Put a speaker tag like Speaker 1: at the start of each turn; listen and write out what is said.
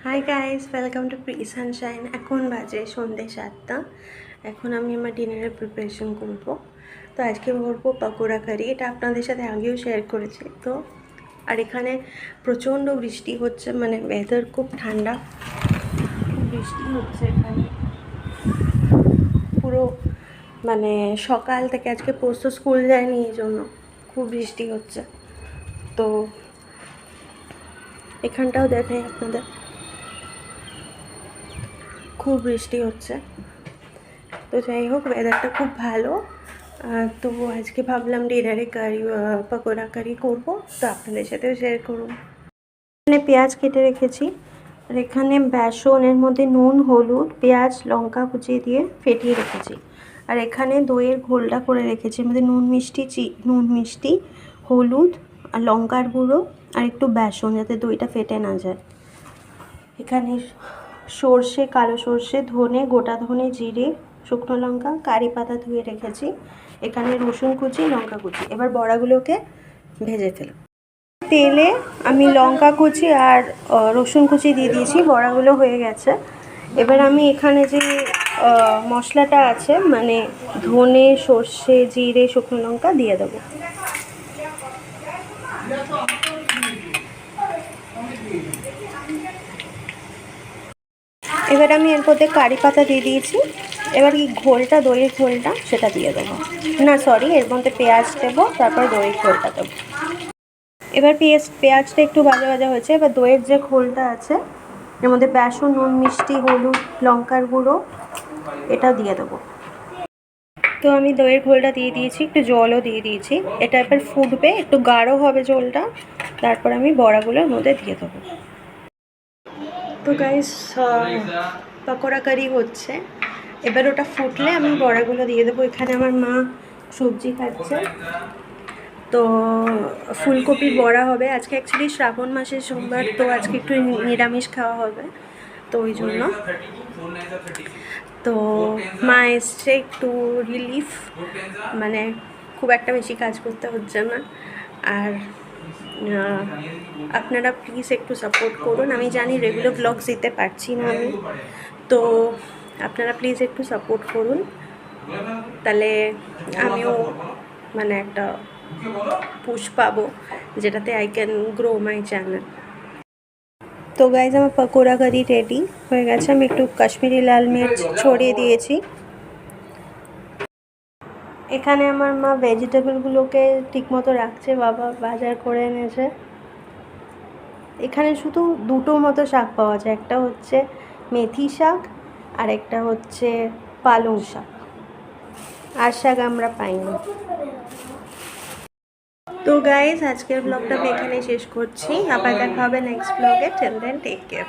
Speaker 1: Hi guys, welcome to pre Sunshine. এখন বাজে সন্ধ্যে 7টা। এখন আমি আমার ডিনারের প্রিপারেশন করব। তো আজকে করবো পকোড়া কারি। এটা আপনাদের সাথে আগেও শেয়ার করেছি। তো আর এখানে প্রচণ্ড বৃষ্টি হচ্ছে, মানে ওয়েদার খুব ঠান্ডা, খুব বৃষ্টি হচ্ছে এখানে পুরো, মানে সকাল থেকে। আজকে পোস্ত স্কুল যায়নি, এই জন্য খুব বৃষ্টি হচ্ছে। তো এখানটাও দেখাই আপনাদের, খুব বৃষ্টি হচ্ছে। তো যাই হোক, ওয়েদারটা খুব ভালো। তো আজকে ভাবলাম ডিনারে পকোড়া কারি করবো, তো আপনাদের সাথেও শেয়ার করুন। এখানে পেঁয়াজ কেটে রেখেছি, আর এখানে বেসনের মধ্যে নুন, হলুদ, পেঁয়াজ, লঙ্কা কুচিয়ে দিয়ে ফেটিয়ে রেখেছি। আর এখানে দইয়ের ঘোলটা করে রেখেছি, এর মধ্যে নুন মিষ্টি, হলুদ আর লঙ্কার গুঁড়ো আর একটু বেসন, যাতে দইটা ফেটে না যায়। এখানে সর্ষে, কালো সর্ষে, ধনে, গোটা ধনে, জিরে, শুকনো লঙ্কা, কারি পাতা ধুয়ে রেখেছি। এখানে রসুন কুচি, লঙ্কা কুচি। এবার বড়াগুলোকে ভেজে ফেলব। তেলে আমি লঙ্কা কুচি আর রসুন কুচি দিয়ে দিয়েছি, বড়াগুলো হয়ে গেছে। এবার আমি এখানে যে মশলাটা আছে, মানে ধনে, সর্ষে, জিরে, শুকনো লঙ্কা দিয়ে দেবো। এবার আমি এর মধ্যে কারি পাতা দিয়ে দিয়েছি। এবার কি ঘোলটা, দইয়ের ঘোলটা, সেটা দিয়ে দেবো। না সরি, এর মধ্যে পেঁয়াজ দেবো, তারপর দইয়ের ঘোলটা দেবো। এবার পেঁয়াজটা একটু ভাজা ভাজা হয়েছে। এবার দইয়ের যে ঘোলটা আছে, এর মধ্যে বেসন, নুন, মিষ্টি, হলুদ, লঙ্কার গুঁড়ো, এটা দিয়ে দেবো। তো আমি দইয়ের ঘোলটা দিয়ে দিয়েছি, একটু জলও দিয়ে দিয়েছি। এটা এবার ফুটবে, একটু গাঢ় হবে ঝোলটা, তারপর আমি বড়াগুলোর মধ্যে দিয়ে দেবো। তো গাইস, পকোড়া কারি হচ্ছে। এবার ওটা ফুটলে আমি বড়াগুলো দিয়ে দেবো। এখানে আমার মা সবজি খাচ্ছে, তো ফুলকপির বড়া হবে। আজকে অ্যাকচুয়ালি শ্রাবণ মাসের সোমবার, তো আজকে একটু নিরামিষ খাওয়া হবে, তো ওই জন্য। তো মা এসছে, একটু রিলিফ, মানে খুব একটা বেশি কাজ করতে হচ্ছে না। আর আপনারা প্লিজ একটু সাপোর্ট করুন। আমি জানি রেগুলার ব্লগস দিতে পারছি না আমি, তো আপনারা প্লিজ একটু সাপোর্ট করুন, তাহলে আমিও মানে একটা পুশ পাবো, যেটাতে I can grow my channel. তো গাইজ, আমার পকোড়া কারি রেডি হয়ে গেছে। আমি একটু কাশ্মীরি লাল মির্চ ছড়িয়ে দিয়েছি। এখানে আমার মা ভেজিটেবলগুলোকে ঠিকমতো রাখছে, বাবা বাজার করে এনেছে। এখানে শুধু দুটো মতো শাক পাওয়া যায়, একটা হচ্ছে মেথি শাক আর একটা হচ্ছে পালং শাক, আর শাক আমরা পাই না। তো গাইজ, আজকের ব্লগটা আমি এখানে শেষ করছি। আবার দেখা হবে নেক্সট ব্লগে। Till then, take care.